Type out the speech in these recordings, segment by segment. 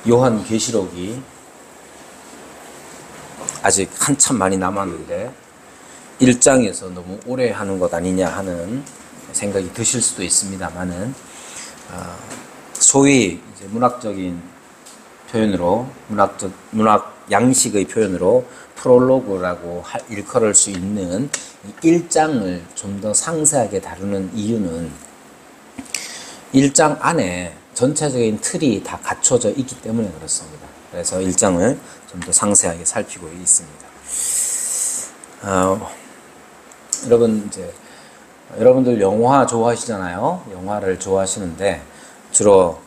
요한계시록이 아직 한참 많이 남았는데 1장에서 너무 오래 하는 것 아니냐 하는 생각이 드실 수도 있습니다만은, 소위 이제 문학적인 표현으로, 문학 양식의 표현으로 프롤로그라고 일컬을 수 있는 이 1장을 좀 더 상세하게 다루는 이유는 1장 안에 전체적인 틀이 다 갖춰져 있기 때문에 그렇습니다. 그래서 1장을 좀 더 상세하게 살피고 있습니다. 여러분들 영화 좋아하시잖아요. 영화를 좋아하시는데 주로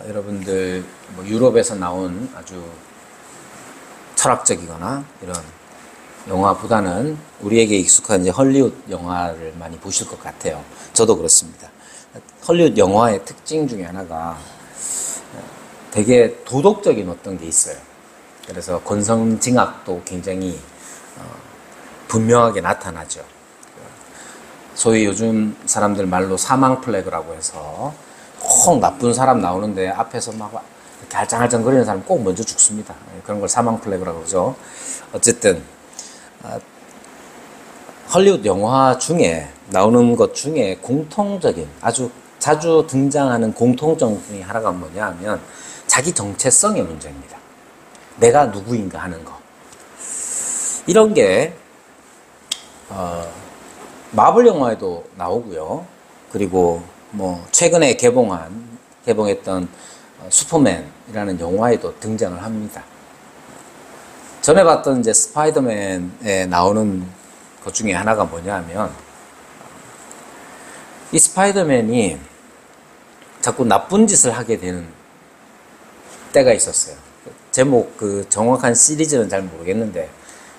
여러분들 유럽에서 나온 아주 철학적이거나 이런 영화보다는 우리에게 익숙한 이제 헐리우드 영화를 많이 보실 것 같아요. 저도 그렇습니다. 헐리우드 영화의 특징 중에 하나가 되게 도덕적인 어떤 게 있어요. 그래서 권선징악도 굉장히 분명하게 나타나죠. 소위 요즘 사람들 말로 사망 플래그라고 해서 꼭 나쁜 사람 나오는데 앞에서 막 이렇게 알짱알짱거리는 사람 꼭 먼저 죽습니다. 그런 걸 사망 플래그라고 그러죠. 어쨌든 헐리우드 영화 중에 나오는 것 중에 공통적인, 아주 자주 등장하는 공통점 중에 하나가 뭐냐 하면 자기 정체성의 문제입니다. 내가 누구인가 하는 거. 이런 게 마블 영화에도 나오고요. 그리고 최근에 개봉했던 슈퍼맨이라는 영화에도 등장을 합니다. 전에 봤던 이제 스파이더맨에 나오는 것 중에 하나가 뭐냐 하면 이 스파이더맨이 자꾸 나쁜 짓을 하게 되는 때가 있었어요. 제목 정확한 시리즈는 잘 모르겠는데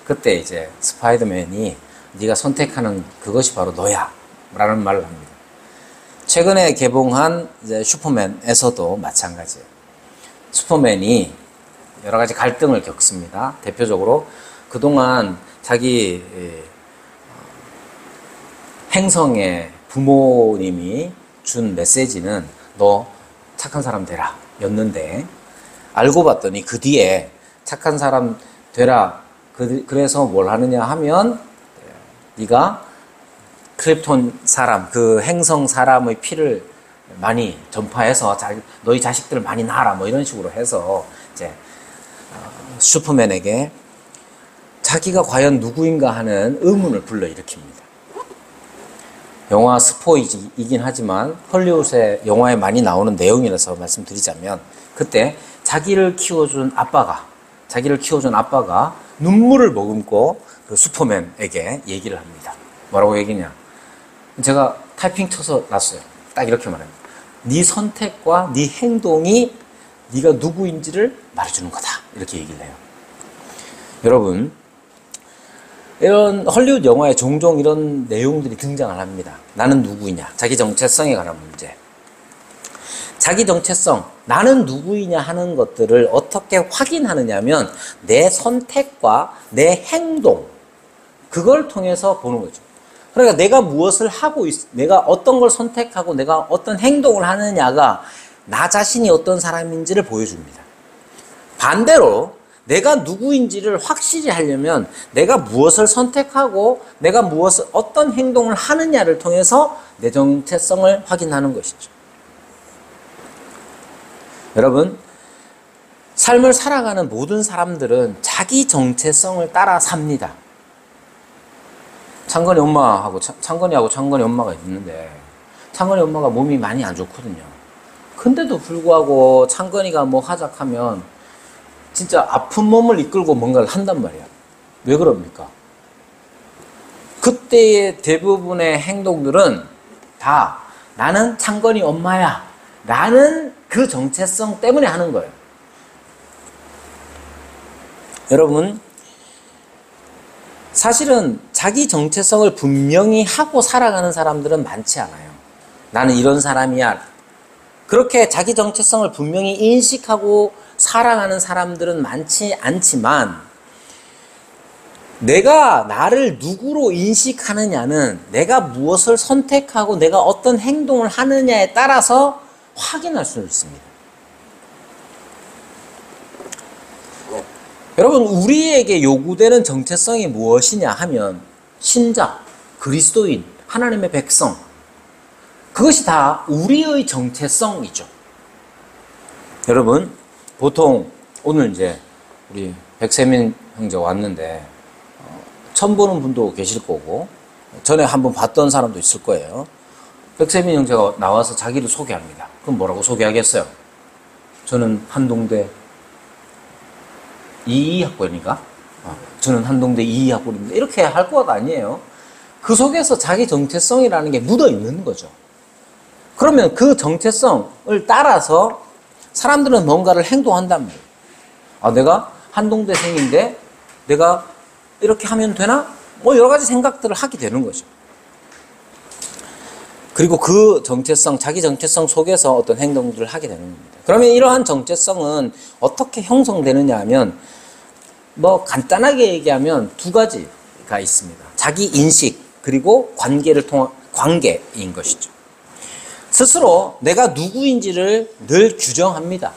그때 이제 스파이더맨이 네가 선택하는 그것이 바로 너야 라는 말을 합니다. 최근에 개봉한 이제 슈퍼맨에서도 마찬가지예요. 슈퍼맨이 여러 가지 갈등을 겪습니다. 대표적으로 그동안 자기 행성의 부모님이 준 메시지는 너 착한 사람 되라 였는데 알고 봤더니 그 뒤에 착한 사람 되라 그래서 뭘 하느냐 하면 네가 크립톤 사람, 그 행성 사람의 피를 많이 전파해서 너희 자식들을 많이 낳아라 이런 식으로 해서 이제 슈퍼맨에게 자기가 과연 누구인가 하는 의문을 불러일으킵니다. 영화 스포이긴 하지만 헐리우드의 영화에 많이 나오는 내용이라서 말씀드리자면 그때 자기를 키워준 아빠가 눈물을 머금고 그 슈퍼맨에게 얘기를 합니다. 뭐라고 얘기냐? 제가 타이핑 쳐서 놨어요. 딱 이렇게 말합니다. 네 선택과 네 행동이 네가 누구인지를 말해주는 거다. 이렇게 얘기를 해요. 여러분, 이런 헐리우드 영화에 종종 이런 내용들이 등장을 합니다. 나는 누구이냐? 자기 정체성에 관한 문제. 자기 정체성, 나는 누구이냐 하는 것들을 어떻게 확인하느냐면 내 선택과 내 행동, 그걸 통해서 보는 거죠. 그러니까 내가 무엇을 하고 내가 어떤 걸 선택하고 내가 어떤 행동을 하느냐가 나 자신이 어떤 사람인지를 보여줍니다. 반대로 내가 누구인지를 확실히 하려면 내가 무엇을 선택하고 내가 어떤 행동을 하느냐를 통해서 내 정체성을 확인하는 것이죠. 여러분, 삶을 살아가는 모든 사람들은 자기 정체성을 따라 삽니다. 창건이 엄마가 있는데 창건이 엄마가 몸이 많이 안 좋거든요. 근데도 불구하고 창건이가 하작하면 진짜 아픈 몸을 이끌고 뭔가를 한단 말이야. 왜 그럽니까? 그때의 대부분의 행동들은 다 나는 창건이 엄마야 라는 그 정체성 때문에 하는 거예요. 여러분, 사실은 자기 정체성을 분명히 하고 살아가는 사람들은 많지 않아요. 나는 이런 사람이야. 그렇게 자기 정체성을 분명히 인식하고 살아가는 사람들은 많지 않지만 내가 나를 누구로 인식하느냐는 내가 무엇을 선택하고 내가 어떤 행동을 하느냐에 따라서 확인할 수 있습니다. 여러분, 우리에게 요구되는 정체성이 무엇이냐 하면 신자, 그리스도인, 하나님의 백성, 그것이 다 우리의 정체성이죠. 여러분, 보통 오늘 이제 우리 백세민 형제 왔는데 처음 보는 분도 계실 거고 전에 한번 봤던 사람도 있을 거예요. 백세민 형제가 나와서 자기를 소개합니다. 그럼 뭐라고 소개하겠어요? 저는 한동대 22학번인가? 저는 한동대 22학번입니다. 이렇게 할 것 아니에요. 그 속에서 자기 정체성이라는 게 묻어 있는 거죠. 그러면 그 정체성을 따라서 사람들은 뭔가를 행동한단 말이에요. 내가 한동대생인데 내가 이렇게 하면 되나? 뭐 여러 가지 생각들을 하게 되는 거죠. 그리고 그 정체성, 자기 정체성 속에서 어떤 행동들을 하게 되는 겁니다. 그러면 이러한 정체성은 어떻게 형성되느냐 하면 뭐 간단하게 얘기하면 두 가지가 있습니다. 자기 인식 그리고 관계인 것이죠. 스스로 내가 누구인지를 늘 규정합니다.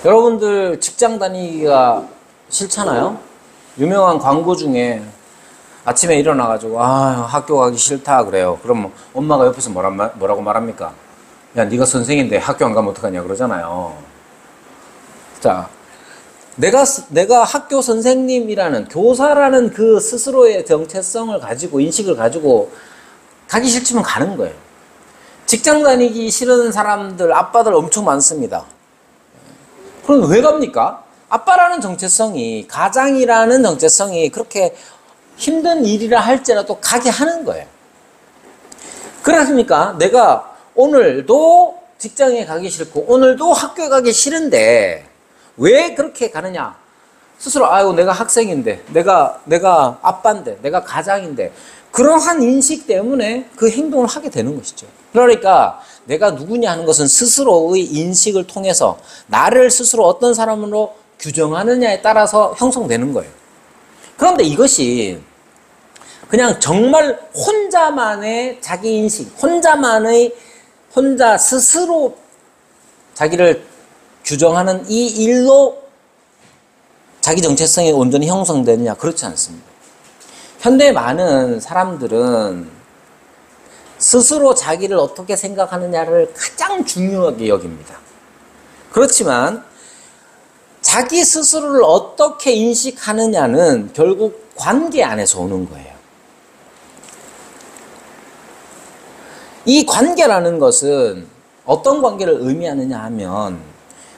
여러분들 직장 다니기가 싫잖아요? 유명한 광고 중에 아침에 일어나가지고 학교 가기 싫다 그래요. 그럼 엄마가 옆에서 뭐라고 말합니까? 야, 네가 선생인데 학교 안 가면 어떡하냐 그러잖아요. 자, 내가 학교 선생님이라는 교사라는 그 스스로의 정체성을 가지고 인식을 가지고 가기 싫지만 가는 거예요. 직장 다니기 싫은 사람들, 아빠들 엄청 많습니다. 그럼 왜 갑니까? 아빠라는 정체성이, 가장이라는 정체성이 그렇게 힘든 일이라 할지라도 가게 하는 거예요. 그렇습니까? 내가 오늘도 직장에 가기 싫고 오늘도 학교에 가기 싫은데 왜 그렇게 가느냐? 스스로 내가 학생인데 내가 아빠인데 내가 가장인데 그러한 인식 때문에 그 행동을 하게 되는 것이죠. 그러니까 내가 누구냐 하는 것은 스스로의 인식을 통해서 나를 스스로 어떤 사람으로 규정하느냐에 따라서 형성되는 거예요. 그런데 이것이 그냥 정말 혼자만의 자기 인식, 혼자 스스로 자기를 규정하는 이 일로 자기 정체성이 온전히 형성되느냐? 그렇지 않습니다. 현대 많은 사람들은 스스로 자기를 어떻게 생각하느냐를 가장 중요하게 여깁니다. 그렇지만 자기 스스로를 어떻게 인식하느냐는 결국 관계 안에서 오는 거예요. 이 관계라는 것은 어떤 관계를 의미하느냐 하면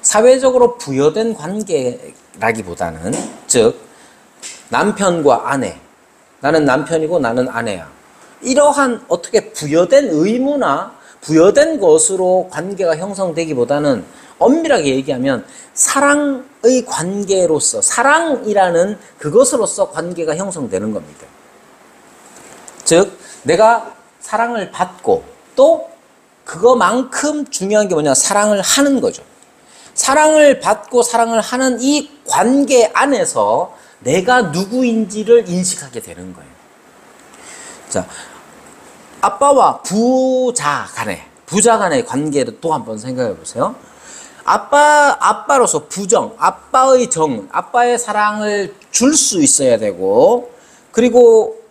사회적으로 부여된 관계라기보다는 즉 남편과 아내, 나는 남편이고 나는 아내야. 이러한 어떻게 부여된 의무나 부여된 것으로 관계가 형성되기보다는 엄밀하게 얘기하면 사랑의 관계로서 사랑이라는 그것으로서 관계가 형성되는 겁니다. 즉 내가 사랑을 받고 또 그거만큼 중요한 게 뭐냐? 사랑을 하는 거죠. 사랑을 받고 사랑을 하는 이 관계 안에서 내가 누구인지를 인식하게 되는 거예요. 자, 아빠와 부자 간의 관계를 또 한번 생각해 보세요. 아빠로서 아빠의 아빠의 사랑을 줄 수 있어야 되고, 그리고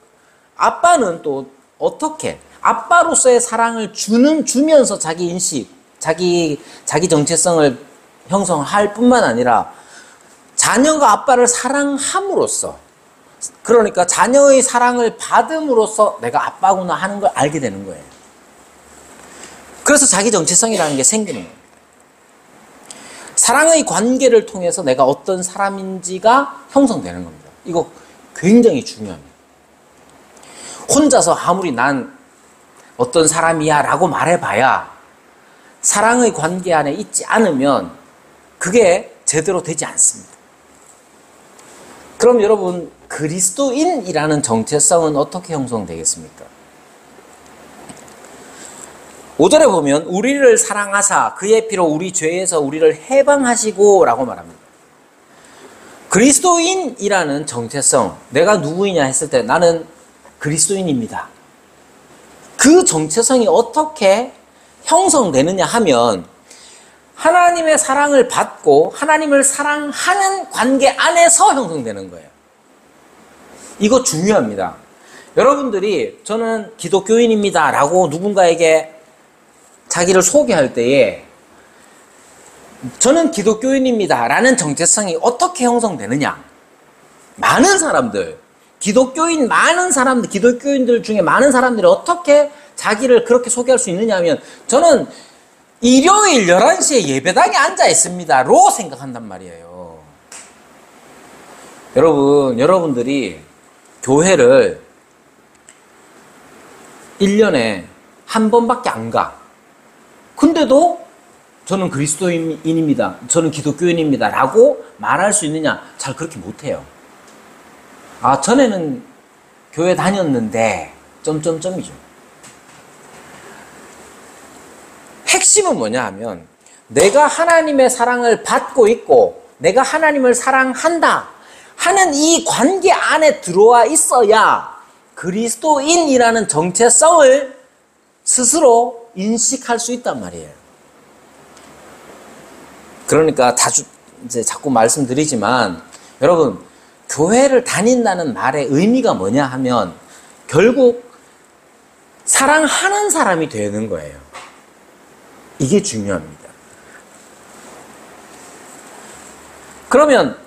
아빠는 또 어떻게 아빠로서의 사랑을 주면서 자기 인식, 자기 정체성을 형성할 뿐만 아니라 자녀가 아빠를 사랑함으로써, 그러니까 자녀의 사랑을 받음으로써 내가 아빠구나 하는 걸 알게 되는 거예요. 그래서 자기 정체성이라는 게 생기는 거예요. 사랑의 관계를 통해서 내가 어떤 사람인지가 형성되는 겁니다. 이거 굉장히 중요합니다. 혼자서 아무리 난 어떤 사람이야 라고 말해봐야 사랑의 관계 안에 있지 않으면 그게 제대로 되지 않습니다. 그럼 여러분, 그리스도인이라는 정체성은 어떻게 형성되겠습니까? 5절에 보면 우리를 사랑하사 그의 피로 우리 죄에서 우리를 해방하시고 라고 말합니다. 그리스도인이라는 정체성, 내가 누구이냐 했을 때 나는 그리스도인입니다. 그 정체성이 어떻게 형성되느냐 하면 하나님의 사랑을 받고 하나님을 사랑하는 관계 안에서 형성되는 거예요. 이거 중요합니다. 여러분들이 저는 기독교인입니다 라고 누군가에게 자기를 소개할 때에 저는 기독교인입니다 라는 정체성이 어떻게 형성되느냐. 많은 사람들, 기독교인들 중에 많은 사람들이 어떻게 자기를 그렇게 소개할 수 있느냐 하면 저는 일요일 11시에 예배당에 앉아 있습니다로 생각한단 말이에요. 여러분들이 교회를 1년에 한 번밖에 안 가. 근데도 저는 그리스도인입니다. 저는 기독교인입니다. 라고 말할 수 있느냐? 잘 그렇게 못해요. 아, 전에는 교회 다녔는데, 점점점이죠. 핵심은 뭐냐 하면, 내가 하나님의 사랑을 받고 있고, 내가 하나님을 사랑한다 하는 이 관계 안에 들어와 있어야 그리스도인이라는 정체성을 스스로 인식할 수 있단 말이에요. 그러니까 자꾸 말씀드리지만, 여러분, 교회를 다닌다는 말의 의미가 뭐냐 하면, 결국 사랑하는 사람이 되는 거예요. 이게 중요합니다. 그러면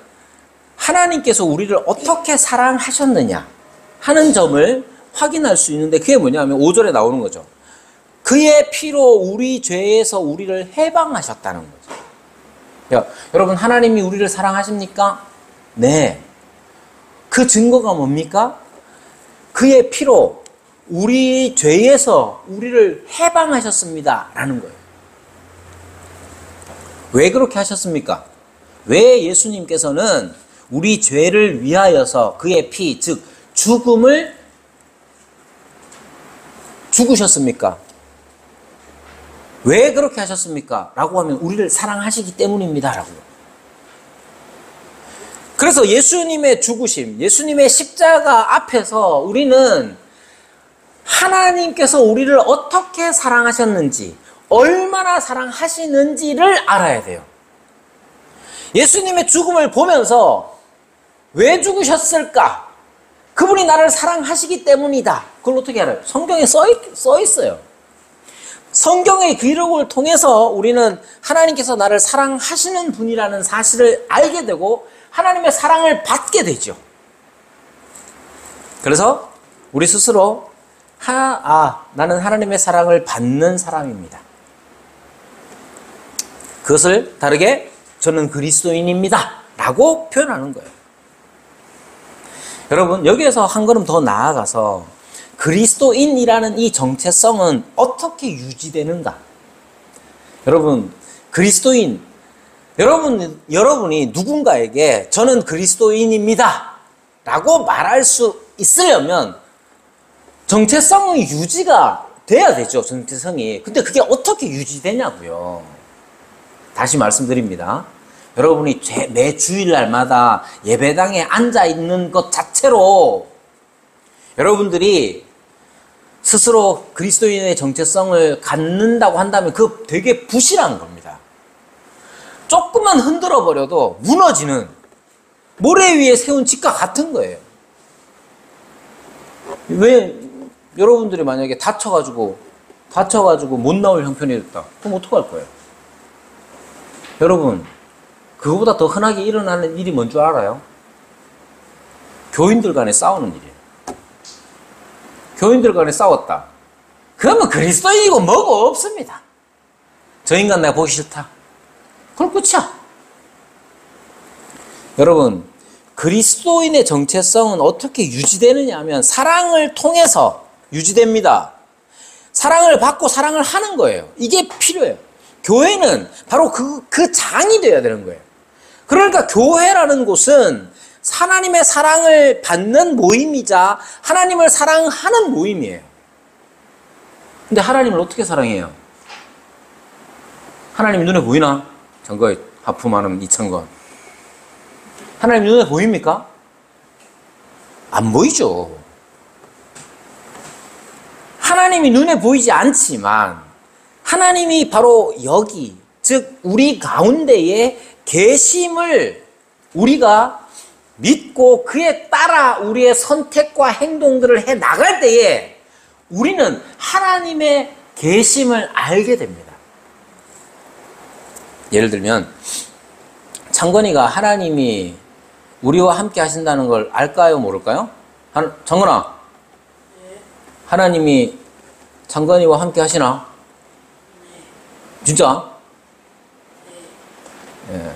하나님께서 우리를 어떻게 사랑하셨느냐 하는 점을 확인할 수 있는데, 그게 뭐냐면 5절에 나오는 거죠. 그의 피로 우리 죄에서 우리를 해방하셨다는 거죠. 여러분, 하나님이 우리를 사랑하십니까? 네. 그 증거가 뭡니까? 그의 피로 우리 죄에서 우리를 해방하셨습니다 라는 거예요. 왜 그렇게 하셨습니까? 왜 예수님께서는 우리 죄를 위하여서 그의 피, 즉 죽음을 죽으셨습니까? 왜 그렇게 하셨습니까? 라고 하면 우리를 사랑하시기 때문입니다 라고. 그래서 예수님의 죽으심, 예수님의 십자가 앞에서 우리는 하나님께서 우리를 어떻게 사랑하셨는지, 얼마나 사랑하시는지를 알아야 돼요. 예수님의 죽음을 보면서 왜 죽으셨을까? 그분이 나를 사랑하시기 때문이다. 그걸 어떻게 알아요? 성경에 써 있어요. 성경의 기록을 통해서 우리는 하나님께서 나를 사랑하시는 분이라는 사실을 알게 되고 하나님의 사랑을 받게 되죠. 그래서 우리 스스로 나는 하나님의 사랑을 받는 사람입니다. 그것을 다르게 저는 그리스도인입니다 라고 표현하는 거예요. 여러분, 여기에서 한 걸음 더 나아가서 그리스도인이라는 이 정체성은 어떻게 유지되는가? 여러분, 그리스도인, 여러분이 누군가에게 저는 그리스도인입니다 라고 말할 수 있으려면 정체성이 유지가 돼야 되죠. 정체성이. 근데 그게 어떻게 유지되냐고요. 다시 말씀드립니다. 여러분이 매 주일날마다 예배당에 앉아있는 것 자체로 여러분들이 스스로 그리스도인의 정체성을 갖는다고 한다면 그거 되게 부실한 겁니다. 조금만 흔들어버려도 무너지는 모래 위에 세운 집과 같은 거예요. 왜 여러분들이 만약에 다쳐가지고 못 나올 형편이 됐다. 그럼 어떡할 거예요? 여러분, 그거보다 더 흔하게 일어나는 일이 뭔 줄 알아요? 교인들 간에 싸우는 일이에요. 교인들 간에 싸웠다. 그러면 그리스도인이고 뭐고 없습니다. 저 인간 내가 보기 싫다. 그럼 끝이야. 여러분, 그리스도인의 정체성은 어떻게 유지되느냐 하면 사랑을 통해서 유지됩니다. 사랑을 받고 사랑을 하는 거예요. 이게 필요해요. 교회는 바로 그 장이 되어야 되는 거예요. 그러니까 교회라는 곳은 하나님의 사랑을 받는 모임이자 하나님을 사랑하는 모임이에요. 근데 하나님을 어떻게 사랑해요? 하나님 눈에 보이나? 전거에 하품하는 2,000건. 하나님 눈에 보입니까? 안 보이죠. 하나님이 눈에 보이지 않지만 하나님이 바로 여기 즉 우리 가운데에 계심을 우리가 믿고 그에 따라 우리의 선택과 행동들을 해 나갈 때에 우리는 하나님의 계심을 알게 됩니다. 예를 들면 창건이가 하나님이 우리와 함께 하신다는 걸 알까요? 모를까요? 창건아, 하나님이 창건이와 함께 하시나? 진짜?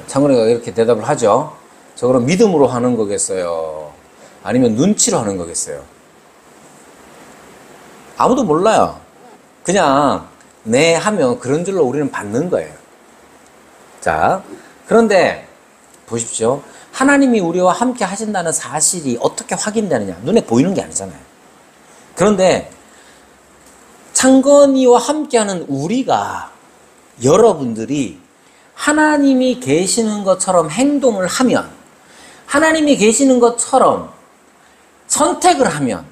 창건이가 이렇게 대답을 하죠. 저 그럼 믿음으로 하는 거겠어요? 아니면 눈치로 하는 거겠어요? 아무도 몰라요. 그냥 네 하면 그런 줄로 우리는 받는 거예요. 자, 그런데 보십시오. 하나님이 우리와 함께 하신다는 사실이 어떻게 확인되느냐? 눈에 보이는 게 아니잖아요. 그런데 창건이와 함께하는 우리가, 여러분들이 하나님이 계시는 것처럼 행동을 하면, 하나님이 계시는 것처럼 선택을 하면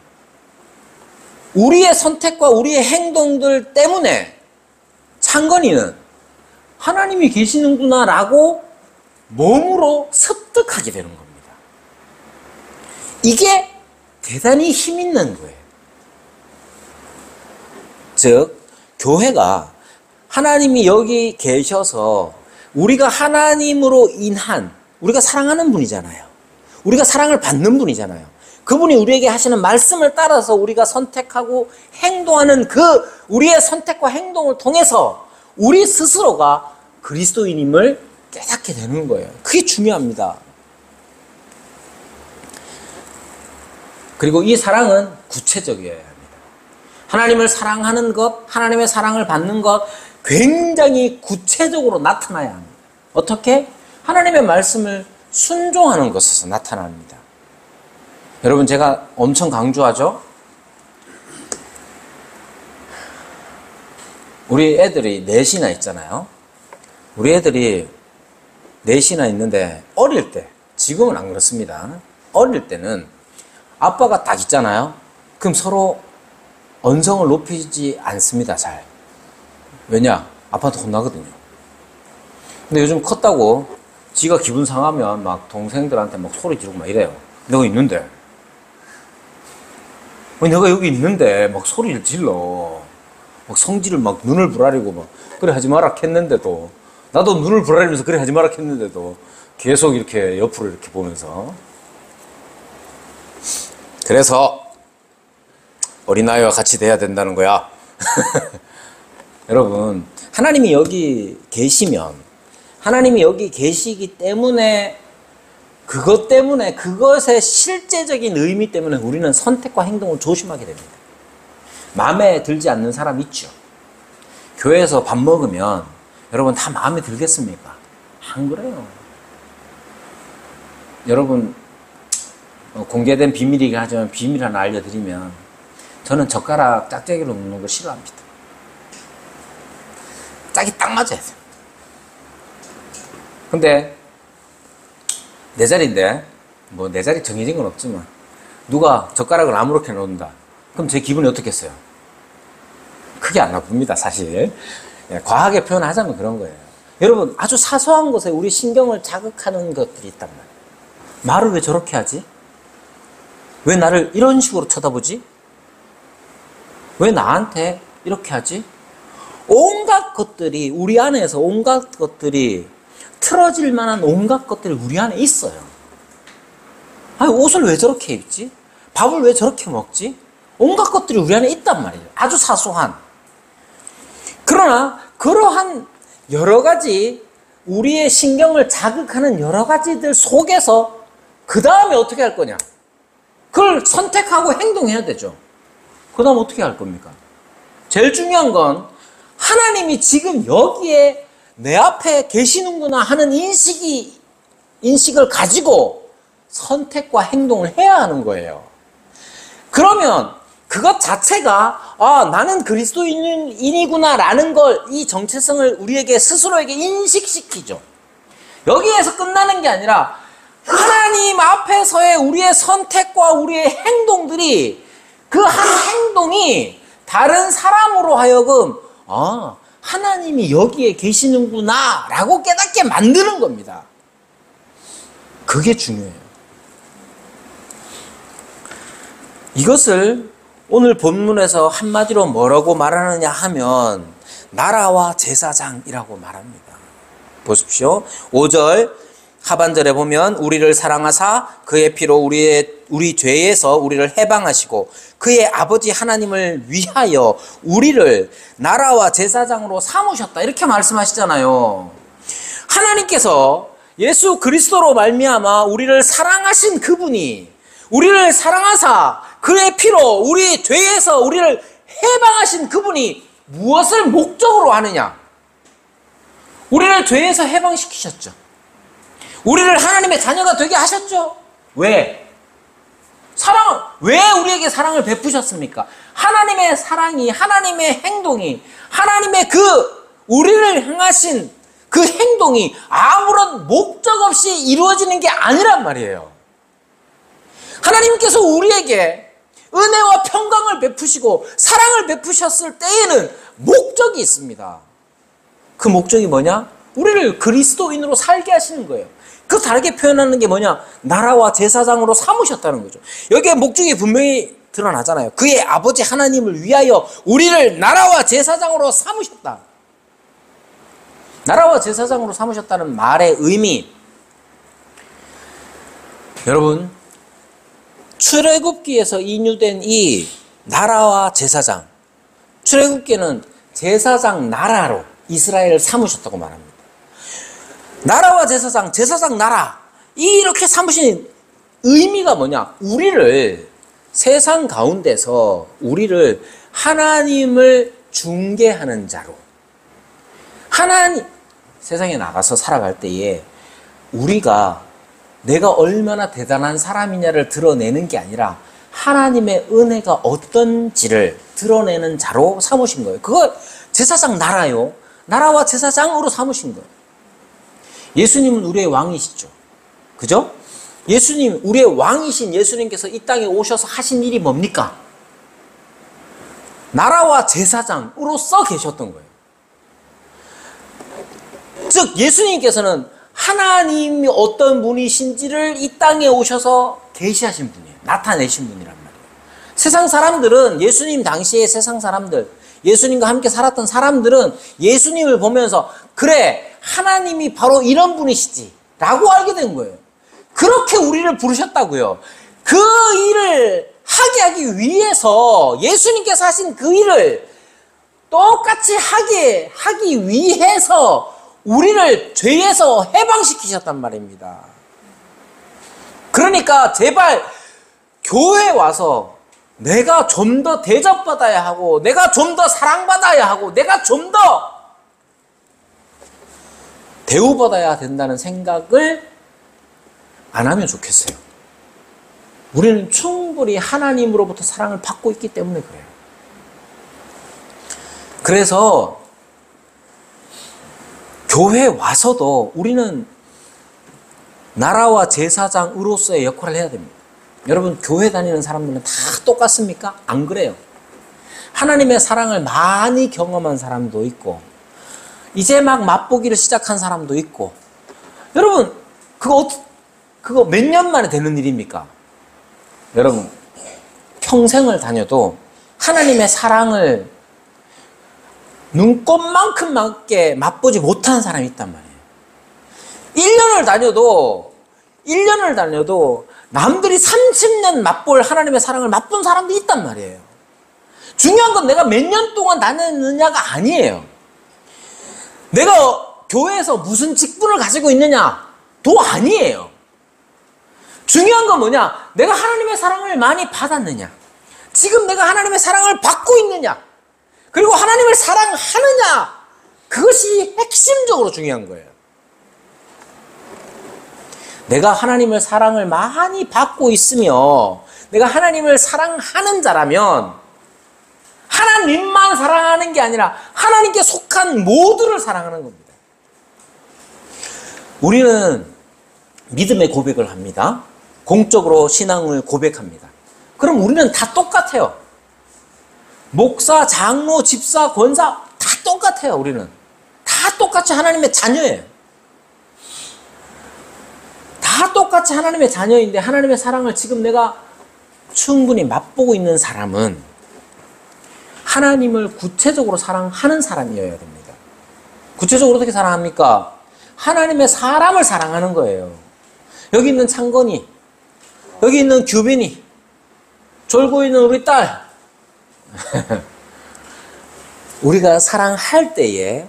우리의 선택과 우리의 행동들 때문에 창건이는 하나님이 계시는구나 라고 몸으로 습득하게 되는 겁니다. 이게 대단히 힘 있는 거예요. 즉 교회가 하나님이 여기 계셔서 우리가 하나님으로 인한, 우리가 사랑하는 분이잖아요. 우리가 사랑을 받는 분이잖아요. 그분이 우리에게 하시는 말씀을 따라서 우리가 선택하고 행동하는 그 우리의 선택과 행동을 통해서 우리 스스로가 그리스도인임을 깨닫게 되는 거예요. 그게 중요합니다. 그리고 이 사랑은 구체적이어야 합니다. 하나님을 사랑하는 것, 하나님의 사랑을 받는 것 굉장히 구체적으로 나타나야 합니다. 어떻게? 하나님의 말씀을 순종하는 것에서 나타납니다. 여러분, 제가 엄청 강조하죠? 우리 애들이 넷이나 있잖아요. 우리 애들이 넷이나 있는데 어릴 때, 지금은 안 그렇습니다. 어릴 때는 아빠가 딱 있잖아요. 그럼 서로 언성을 높이지 않습니다, 잘. 왜냐? 아빠한테 혼나거든요. 근데 요즘 컸다고 지가 기분 상하면 막 동생들한테 막 소리 지르고 막 이래요. 내가 있는데. 내가 여기 있는데 막 소리를 질러. 막 성질을 막 눈을 부라리고 막 그래 하지 마라 했는데도, 나도 눈을 부라리면서 그래 하지 마라 했는데도 계속 이렇게 옆으로 이렇게 보면서. 그래서 어린아이와 같이 돼야 된다는 거야. 여러분, 하나님이 여기 계시면, 하나님이 여기 계시기 때문에, 그것 때문에, 그것의 실제적인 의미 때문에 우리는 선택과 행동을 조심하게 됩니다. 마음에 들지 않는 사람 있죠. 교회에서 밥 먹으면 여러분 다 마음에 들겠습니까? 안 그래요. 여러분, 공개된 비밀이긴 하지만 비밀 하나 알려드리면, 저는 젓가락 짝짝이로 넣는 거 싫어합니다. 짝이 딱 맞아야 돼요. 근데 내 자리인데, 뭐 내 자리 정해진 건 없지만 누가 젓가락을 아무렇게 놓는다. 그럼 제 기분이 어떻겠어요? 크게 안 나쁩니다, 사실. 과하게 표현하자면 그런 거예요. 여러분, 아주 사소한 것에 우리 신경을 자극하는 것들이 있단 말이에요. 말을 왜 저렇게 하지? 왜 나를 이런 식으로 쳐다보지? 왜 나한테 이렇게 하지? 온갖 것들이, 우리 안에서 온갖 것들이, 틀어질 만한 온갖 것들이 우리 안에 있어요. 아니, 옷을 왜 저렇게 입지? 밥을 왜 저렇게 먹지? 온갖 것들이 우리 안에 있단 말이에요. 아주 사소한. 그러나 그러한 여러 가지 우리의 신경을 자극하는 여러 가지들 속에서 그 다음에 어떻게 할 거냐? 그걸 선택하고 행동해야 되죠. 그 다음 어떻게 할 겁니까? 제일 중요한 건 하나님이 지금 여기에 내 앞에 계시는구나 하는 인식을 가지고 선택과 행동을 해야 하는 거예요. 그러면 그것 자체가 나는 그리스도인이구나 라는 걸, 이 정체성을 우리에게 스스로에게 인식시키죠. 여기에서 끝나는 게 아니라 하나님 앞에서의 우리의 선택과 우리의 행동들이, 그 한 행동이 다른 사람으로 하여금 하나님이 여기에 계시는구나 라고 깨닫게 만드는 겁니다. 그게 중요해요. 이것을 오늘 본문에서 한마디로 뭐라고 말하느냐 하면 나라와 제사장이라고 말합니다. 보십시오. 5절 하반절에 보면 우리를 사랑하사 그의 피로 우리 죄에서 우리를 해방하시고 그의 아버지 하나님을 위하여 우리를 나라와 제사장으로 삼으셨다. 이렇게 말씀하시잖아요. 하나님께서 예수 그리스도로 말미암아 우리를 사랑하신 그분이 우리를 사랑하사 그의 피로 우리 죄에서 우리를 해방하신 그분이 무엇을 목적으로 하느냐? 우리를 죄에서 해방시키셨죠. 우리를 하나님의 자녀가 되게 하셨죠. 왜? 왜 우리에게 사랑을 베푸셨습니까? 하나님의 사랑이, 하나님의 행동이, 하나님의 우리를 향하신 그 행동이 아무런 목적 없이 이루어지는 게 아니란 말이에요. 하나님께서 우리에게 은혜와 평강을 베푸시고 사랑을 베푸셨을 때에는 목적이 있습니다. 그 목적이 뭐냐? 우리를 그리스도인으로 살게 하시는 거예요. 그 다르게 표현하는 게 뭐냐? 나라와 제사장으로 삼으셨다는 거죠. 여기에 목적이 분명히 드러나잖아요. 그의 아버지 하나님을 위하여 우리를 나라와 제사장으로 삼으셨다. 나라와 제사장으로 삼으셨다는 말의 의미, 여러분 출애굽기에서 인유된 이 나라와 제사장, 출애굽기는 제사장 나라로 이스라엘을 삼으셨다고 말합니다. 나라와 제사장, 제사장 나라, 이렇게 삼으신 의미가 뭐냐? 우리를 세상 가운데서 우리를 하나님을 중개하는 자로, 세상에 나가서 살아갈 때에 우리가 내가 얼마나 대단한 사람이냐를 드러내는 게 아니라 하나님의 은혜가 어떤지를 드러내는 자로 삼으신 거예요. 그거 제사장 나라요. 나라와 제사장으로 삼으신 거예요. 예수님은 우리의 왕이시죠. 그죠? 예수님, 우리의 왕이신 예수님께서 이 땅에 오셔서 하신 일이 뭡니까? 나라와 제사장으로서 계셨던 거예요. 즉 예수님께서는 하나님이 어떤 분이신지를 이 땅에 오셔서 계시하신 분이에요. 나타내신 분이란 말이에요. 세상 사람들은, 예수님 당시의 세상 사람들, 예수님과 함께 살았던 사람들은 예수님을 보면서 그래, 하나님이 바로 이런 분이시지 라고 알게 된 거예요. 그렇게 우리를 부르셨다고요. 그 일을 하게 하기 위해서, 예수님께서 하신 그 일을 똑같이 하기 위해서 우리를 죄에서 해방시키셨단 말입니다. 그러니까 제발 교회에 와서 내가 좀 더 대접받아야 하고, 내가 좀 더 사랑받아야 하고, 내가 좀 더 대우받아야 된다는 생각을 안 하면 좋겠어요. 우리는 충분히 하나님으로부터 사랑을 받고 있기 때문에 그래요. 그래서 교회에 와서도 우리는 나라와 제사장으로서의 역할을 해야 됩니다. 여러분, 교회 다니는 사람들은 다 똑같습니까? 안 그래요. 하나님의 사랑을 많이 경험한 사람도 있고, 이제 막 맛보기를 시작한 사람도 있고. 여러분, 그거 몇 년 만에 되는 일입니까? 여러분, 평생을 다녀도 하나님의 사랑을 눈꼽만큼밖에 맛보지 못한 사람이 있단 말이에요. 1년을 다녀도 남들이 30년 맛볼 하나님의 사랑을 맛본 사람도 있단 말이에요. 중요한 건 내가 몇 년 동안 다녔느냐가 아니에요. 내가 교회에서 무슨 직분을 가지고 있느냐도 아니에요. 중요한 건 뭐냐? 내가 하나님의 사랑을 많이 받았느냐? 지금 내가 하나님의 사랑을 받고 있느냐? 그리고 하나님을 사랑하느냐? 그것이 핵심적으로 중요한 거예요. 내가 하나님을 사랑을 많이 받고 있으며 내가 하나님을 사랑하는 자라면 하나님만 사랑하는 게 아니라 하나님께 속한 모두를 사랑하는 겁니다. 우리는 믿음의 고백을 합니다. 공적으로 신앙을 고백합니다. 그럼 우리는 다 똑같아요. 목사, 장로, 집사, 권사 다 똑같아요. 똑같아요. 우리는 다 똑같이 하나님의 자녀예요. 다 똑같이 하나님의 자녀인데 하나님의 사랑을 지금 내가 충분히 맛보고 있는 사람은 하나님을 구체적으로 사랑하는 사람이어야 됩니다. 구체적으로 어떻게 사랑합니까? 하나님의 사람을 사랑하는 거예요. 여기 있는 창건이, 여기 있는 규빈이, 졸고 있는 우리 딸. 우리가 사랑할 때에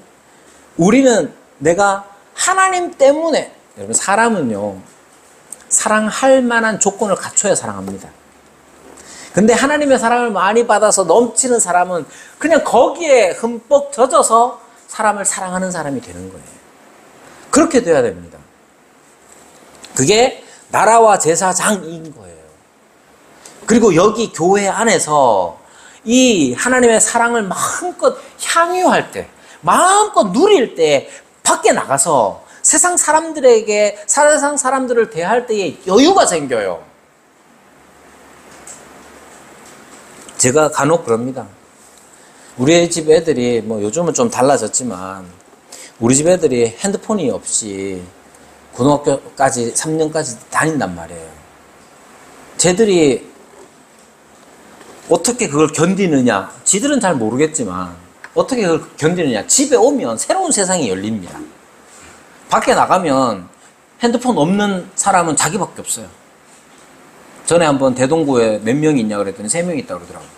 우리는 내가 하나님 때문에, 여러분 사람은요 사랑할 만한 조건을 갖춰야 사랑합니다. 근데 하나님의 사랑을 많이 받아서 넘치는 사람은 그냥 거기에 흠뻑 젖어서 사람을 사랑하는 사람이 되는 거예요. 그렇게 돼야 됩니다. 그게 나라와 제사장인 거예요. 그리고 여기 교회 안에서 이 하나님의 사랑을 마음껏 향유할 때, 마음껏 누릴 때 밖에 나가서 세상 사람들에게, 세상 사람들을 대할 때에 여유가 생겨요. 제가 간혹 그럽니다. 우리 집 애들이 뭐 요즘은 좀 달라졌지만 우리 집 애들이 핸드폰이 없이 고등학교까지 3년까지 다닌단 말이에요. 쟤들이 어떻게 그걸 견디느냐, 지들은 잘 모르겠지만 어떻게 그걸 견디느냐. 집에 오면 새로운 세상이 열립니다. 밖에 나가면 핸드폰 없는 사람은 자기밖에 없어요. 전에 한번 대동구에 몇 명이 있냐 그랬더니 3명이 있다고 그러더라고요.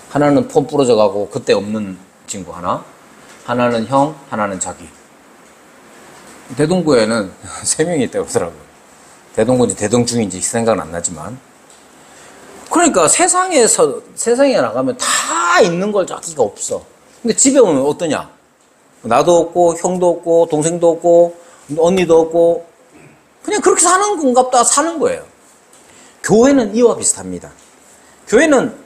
하나는 폰 부러져 가고 그때 없는 친구 하나, 하나는 형, 하나는 자기. 대동구에는 3명이 있다고 그러더라고요. 대동구인지 대동중인지 생각은 안 나지만. 그러니까 세상에 나가면 다 있는 걸 자기가 없어. 근데 집에 오면 어떠냐? 나도 없고 형도 없고 동생도 없고 언니도 없고 그냥 그렇게 사는 건갑다 사는 거예요. 교회는 이와 비슷합니다. 교회는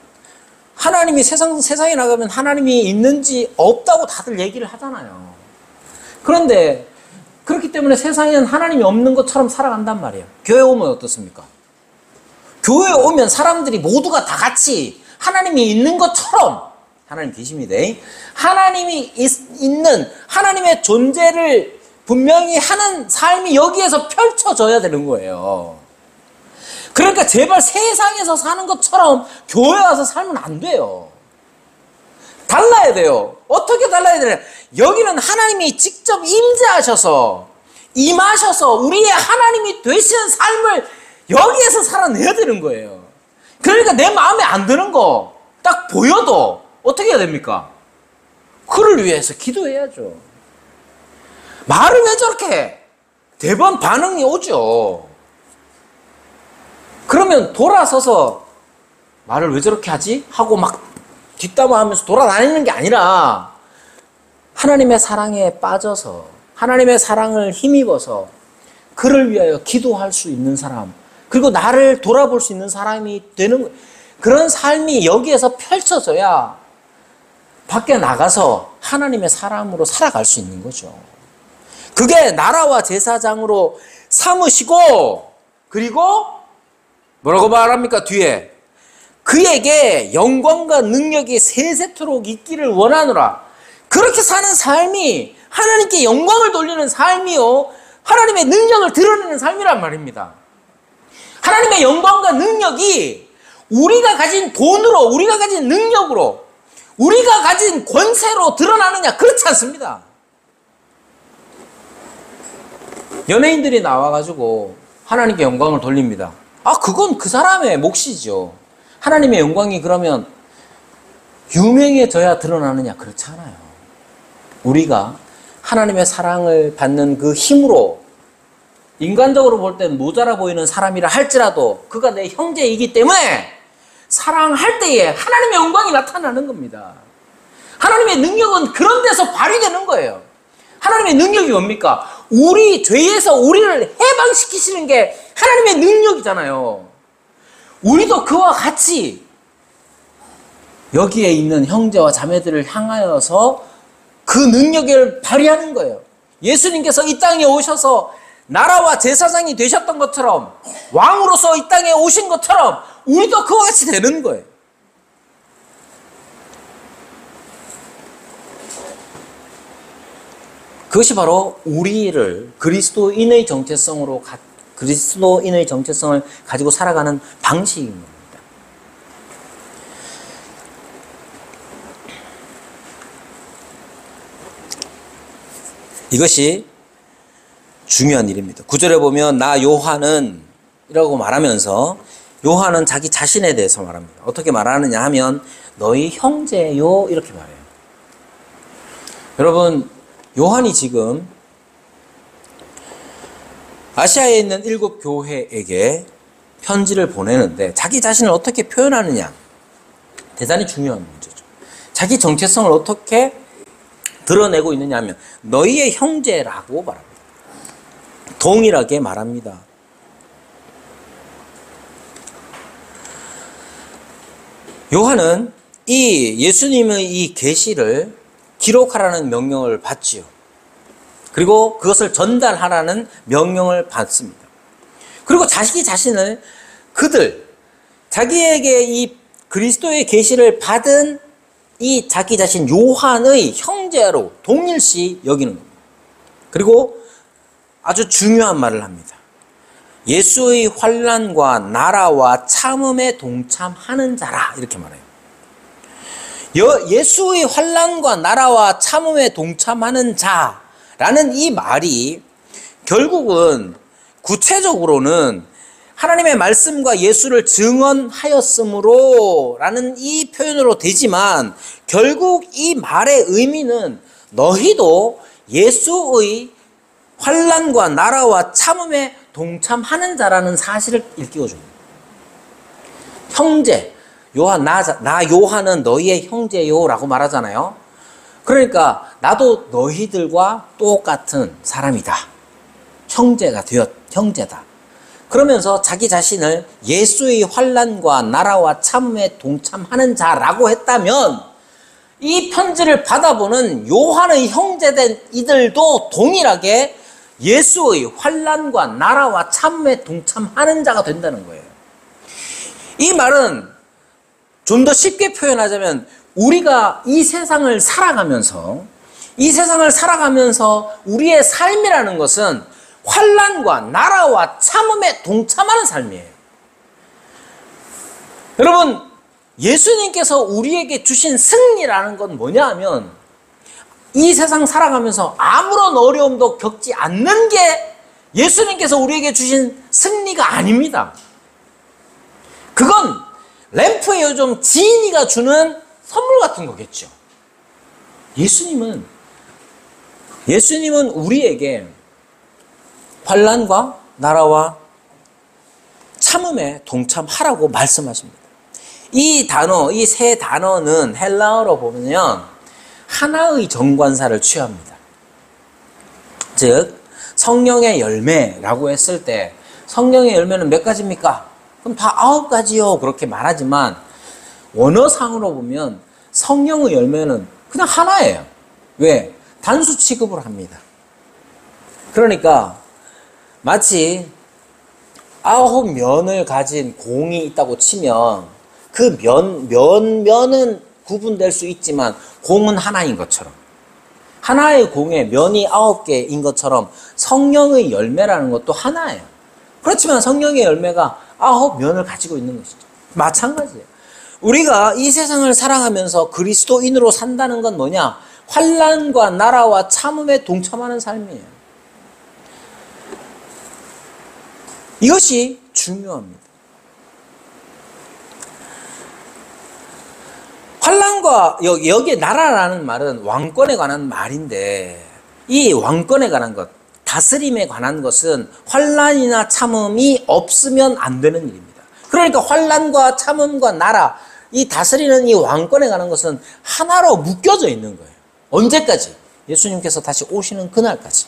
하나님이 세상에 나가면 하나님이 있는지 없다고 다들 얘기를 하잖아요. 그런데 그렇기 때문에 세상에는 하나님이 없는 것처럼 살아간단 말이에요. 교회 오면 어떻습니까? 교회에 오면 사람들이 모두가 다 같이 하나님이 있는 것처럼, 하나님 계십니다. 하나님이 있는 하나님의 존재를 분명히 하는 삶이 여기에서 펼쳐져야 되는 거예요. 그러니까 제발 세상에서 사는 것처럼 교회 와서 살면 안 돼요. 달라야 돼요. 어떻게 달라야 되냐? 여기는 하나님이 직접 임재하셔서 임하셔서 우리의 하나님이 되시는 삶을 여기에서 살아내야 되는 거예요. 그러니까 내 마음에 안 드는 거 딱 보여도 어떻게 해야 됩니까? 그를 위해서 기도해야죠. 말을 왜 저렇게 해? 대번 반응이 오죠. 그러면 돌아서서 말을 왜 저렇게 하지? 하고 막 뒷담화하면서 돌아다니는 게 아니라 하나님의 사랑에 빠져서 하나님의 사랑을 힘입어서 그를 위하여 기도할 수 있는 사람, 그리고 나를 돌아볼 수 있는 사람이 되는, 그런 삶이 여기에서 펼쳐져야 밖에 나가서 하나님의 사람으로 살아갈 수 있는 거죠. 그게 나라와 제사장으로 삼으시고, 그리고 뭐라고 말합니까? 뒤에 그에게 영광과 능력이 세세토록 있기를 원하노라. 그렇게 사는 삶이 하나님께 영광을 돌리는 삶이요, 하나님의 능력을 드러내는 삶이란 말입니다. 하나님의 영광과 능력이 우리가 가진 돈으로, 우리가 가진 능력으로, 우리가 가진 권세로 드러나느냐? 그렇지 않습니다. 연예인들이 나와가지고 하나님께 영광을 돌립니다. 그건 그 사람의 몫이죠. 하나님의 영광이 그러면 유명해져야 드러나느냐? 그렇지 않아요. 우리가 하나님의 사랑을 받는 그 힘으로, 인간적으로 볼 땐 모자라 보이는 사람이라 할지라도 그가 내 형제이기 때문에 사랑할 때에 하나님의 영광이 나타나는 겁니다. 하나님의 능력은 그런 데서 발휘되는 거예요. 하나님의 능력이 뭡니까? 우리 죄에서 우리를 해방시키시는 게 하나님의 능력이잖아요. 우리도 그와 같이 여기에 있는 형제와 자매들을 향하여서 그 능력을 발휘하는 거예요. 예수님께서 이 땅에 오셔서 나라와 제사장이 되셨던 것처럼, 왕으로서 이 땅에 오신 것처럼 우리도 그와 같이 되는 거예요. 그것이 바로 우리를 그리스도인의 정체성을 가지고 살아가는 방식인 겁니다. 이것이 중요한 일입니다. 9절에 보면 나 요한은 이라고 말하면서 요한은 자기 자신에 대해서 말합니다. 어떻게 말하느냐 하면 너희 형제요 이렇게 말해요. 여러분, 요한이 지금 아시아에 있는 7교회에게 편지를 보내는데 자기 자신을 어떻게 표현하느냐, 대단히 중요한 문제죠. 자기 정체성을 어떻게 드러내고 있느냐 하면 너희의 형제라고 말합니다. 동일하게 말합니다. 요한은 이 예수님의 이 계시를 기록하라는 명령을 받지요. 그리고 그것을 전달하라는 명령을 받습니다. 그리고 자기 자신을 자기에게 이 그리스도의 계시를 받은 이 자기 자신 요한의 형제로 동일시 여기는 겁니다. 그리고 아주 중요한 말을 합니다. 예수의 환난과 나라와 참음에 동참하는 자라 이렇게 말해요. 예수의 환난과 나라와 참음에 동참하는 자라는 이 말이 결국은 구체적으로는 하나님의 말씀과 예수를 증언하였으므로 라는 이 표현으로 되지만 결국 이 말의 의미는 너희도 예수의 환난과 나라와 참음에 동참하는 자라는 사실을 일깨워줍니다. 형제, 나 요한은 너희의 형제요 라고 말하잖아요. 그러니까 나도 너희들과 똑같은 사람이다. 형제다. 그러면서 자기 자신을 예수의 환난과 나라와 참음에 동참하는 자라고 했다면 이 편지를 받아보는 요한의 형제된 이들도 동일하게 예수의 환난과 나라와 참음에 동참하는 자가 된다는 거예요. 이 말은 좀 더 쉽게 표현하자면 우리가 이 세상을 살아가면서 우리의 삶이라는 것은 환난과 나라와 참음에 동참하는 삶이에요. 여러분, 예수님께서 우리에게 주신 승리라는 건 뭐냐 하면 이 세상 살아가면서 아무런 어려움도 겪지 않는 게 예수님께서 우리에게 주신 승리가 아닙니다. 그건 램프의 요정 지인이가 주는 선물 같은 거겠죠. 예수님은 우리에게 환난과 나라와 참음에 동참하라고 말씀하십니다. 이 세 단어는 헬라어로 보면 하나의 정관사를 취합니다. 즉 성령의 열매라고 했을 때 성령의 열매는 몇 가지입니까? 그럼 다 9가지요 그렇게 말하지만 원어상으로 보면 성령의 열매는 그냥 하나예요. 왜? 단수 취급을 합니다. 그러니까 마치 9면을 가진 공이 있다고 치면 그 면은 구분될 수 있지만 공은 하나인 것처럼, 하나의 공에 면이 9개인 것처럼 성령의 열매라는 것도 하나예요. 그렇지만 성령의 열매가 9면을 가지고 있는 것이죠. 마찬가지예요. 우리가 이 세상을 살아가면서 그리스도인으로 산다는 건 뭐냐? 환난과 나라와 참음에 동참하는 삶이에요. 이것이 중요합니다. 환난과 여기에 나라라는 말은 왕권에 관한 말인데 이 왕권에 관한 것, 다스림에 관한 것은 환난이나 참음이 없으면 안 되는 일입니다. 그러니까 환난과 참음과 나라, 이 다스리는 이 왕권에 관한 것은 하나로 묶여져 있는 거예요. 언제까지? 예수님께서 다시 오시는 그날까지.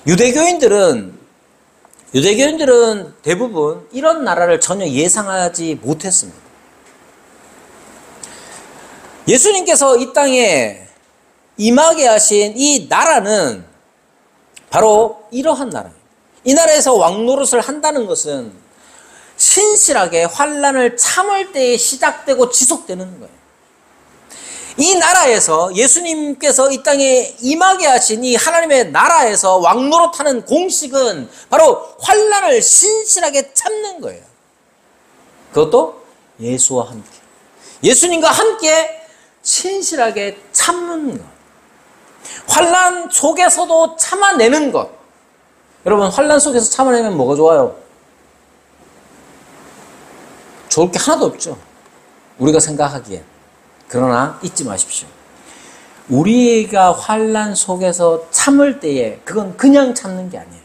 유대교인들은 대부분 이런 나라를 전혀 예상하지 못했습니다. 예수님께서 이 땅에 임하게 하신 이 나라는 바로 이러한 나라입니다. 이 나라에서 왕노릇을 한다는 것은 신실하게 환난을 참을 때에 시작되고 지속되는 거예요. 이 나라에서 예수님께서 이 땅에 임하게 하신 이 하나님의 나라에서 왕노릇하는 공식은 바로 환난을 신실하게 참는 거예요. 그것도 예수와 함께, 예수님과 함께 신실하게 참는 것. 환난 속에서도 참아내는 것. 여러분, 환난 속에서 참아내면 뭐가 좋아요? 좋을 게 하나도 없죠, 우리가 생각하기엔. 그러나 잊지 마십시오. 우리가 환난 속에서 참을 때에 그건 그냥 참는 게 아니에요.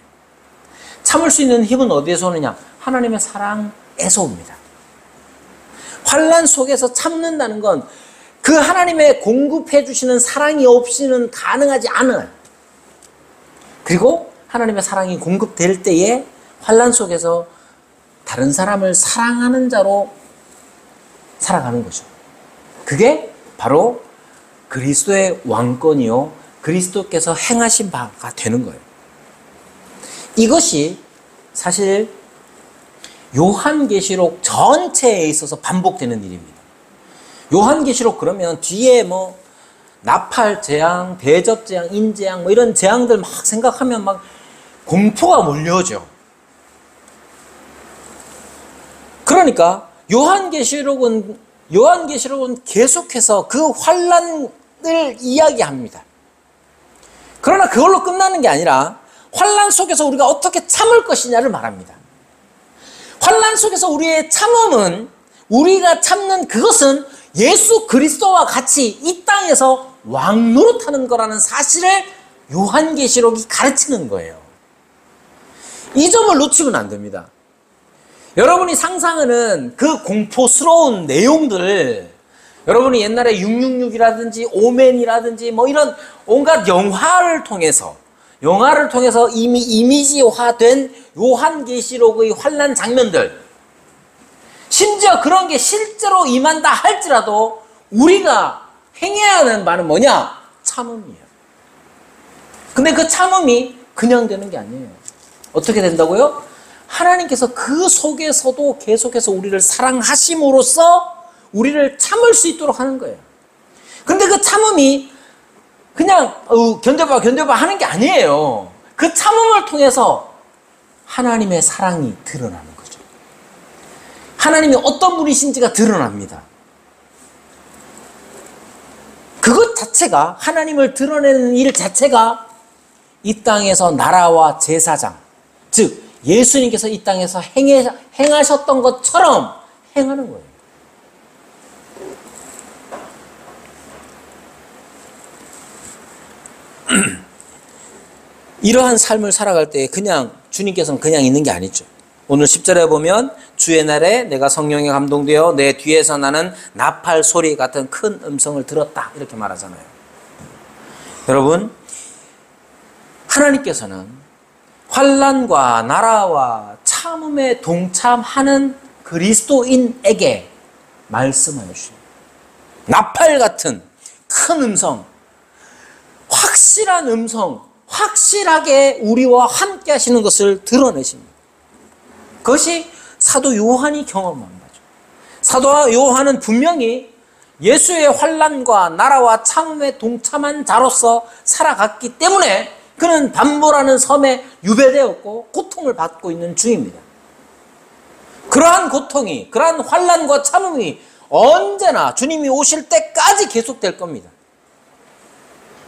참을 수 있는 힘은 어디에서 오느냐? 하나님의 사랑에서 옵니다. 환난 속에서 참는다는 건 그 하나님의 공급해 주시는 사랑이 없이는 가능하지 않아요. 그리고 하나님의 사랑이 공급될 때에 환난 속에서 다른 사람을 사랑하는 자로 살아가는 거죠. 그게 바로 그리스도의 왕권이요, 그리스도께서 행하신 바가 되는 거예요. 이것이 사실 요한계시록 전체에 있어서 반복되는 일입니다. 요한계시록 그러면 뒤에 뭐 나팔 재앙, 대접 재앙, 인재앙 뭐 이런 재앙들 막 생각하면 막 공포가 몰려오죠. 그러니까 요한계시록은 계속해서 그 환난을 이야기합니다. 그러나 그걸로 끝나는 게 아니라 환난 속에서 우리가 어떻게 참을 것이냐를 말합니다. 환난 속에서 우리의 참음은, 우리가 참는 그것은 예수 그리스도와 같이 이 땅에서 왕노릇하는 거라는 사실을 요한계시록이 가르치는 거예요. 이 점을 놓치면 안 됩니다. 여러분이 상상하는 그 공포스러운 내용들을 여러분이 옛날에 666이라든지 오맨이라든지 뭐 이런 온갖 영화를 통해서 이미 이미지화된 요한계시록의 환난 장면들, 심지어 그런 게 실제로 임한다 할지라도 우리가 행해야 하는 바는 뭐냐? 참음이에요. 근데 그 참음이 그냥 되는 게 아니에요. 어떻게 된다고요? 하나님께서 그 속에서도 계속해서 우리를 사랑하심으로써 우리를 참을 수 있도록 하는 거예요. 근데 그 참음이 그냥 견뎌봐 하는 게 아니에요. 그 참음을 통해서 하나님의 사랑이 드러나는 거죠. 하나님이 어떤 분이신지가 드러납니다. 그것 자체가, 하나님을 드러내는 일 자체가 이 땅에서 나라와 제사장, 즉 예수님께서 이 땅에서 행하셨던 것처럼 행하는 거예요. 이러한 삶을 살아갈 때 그냥 주님께서는 그냥 있는 게 아니죠. 오늘 10절에 보면 주의 날에 내가 성령에 감동되어 내 뒤에서 나는 나팔 소리 같은 큰 음성을 들었다, 이렇게 말하잖아요. 여러분, 하나님께서는 환난과 나라와 참음에 동참하는 그리스도인에게 말씀하여 주십니다. 나팔 같은 큰 음성, 확실한 음성, 확실하게 우리와 함께 하시는 것을 드러내십니다. 그것이 사도 요한이 경험한 거죠. 사도 요한은 분명히 예수의 환난과 나라와 참음에 동참한 자로서 살아갔기 때문에 그는 반모라는 섬에 유배되었고 고통을 받고 있는 중입니다. 그러한 고통이, 그러한 환난과 참음이 언제나 주님이 오실 때까지 계속될 겁니다.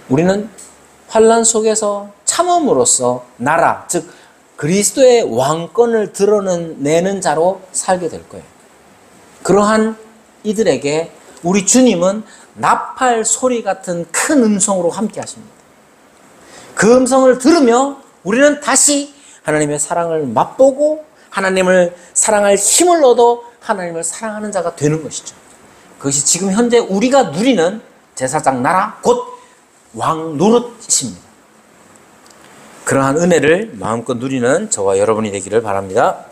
우리는 환난 속에서 참음으로써 나라, 즉 그리스도의 왕권을 드러내는 자로 살게 될 거예요. 그러한 이들에게 우리 주님은 나팔 소리 같은 큰 음성으로 함께 하십니다. 그 음성을 들으며 우리는 다시 하나님의 사랑을 맛보고 하나님을 사랑할 힘을 얻어 하나님을 사랑하는 자가 되는 것이죠. 그것이 지금 현재 우리가 누리는 제사장 나라, 곧 왕 노릇입니다. 그러한 은혜를 마음껏 누리는 저와 여러분이 되기를 바랍니다.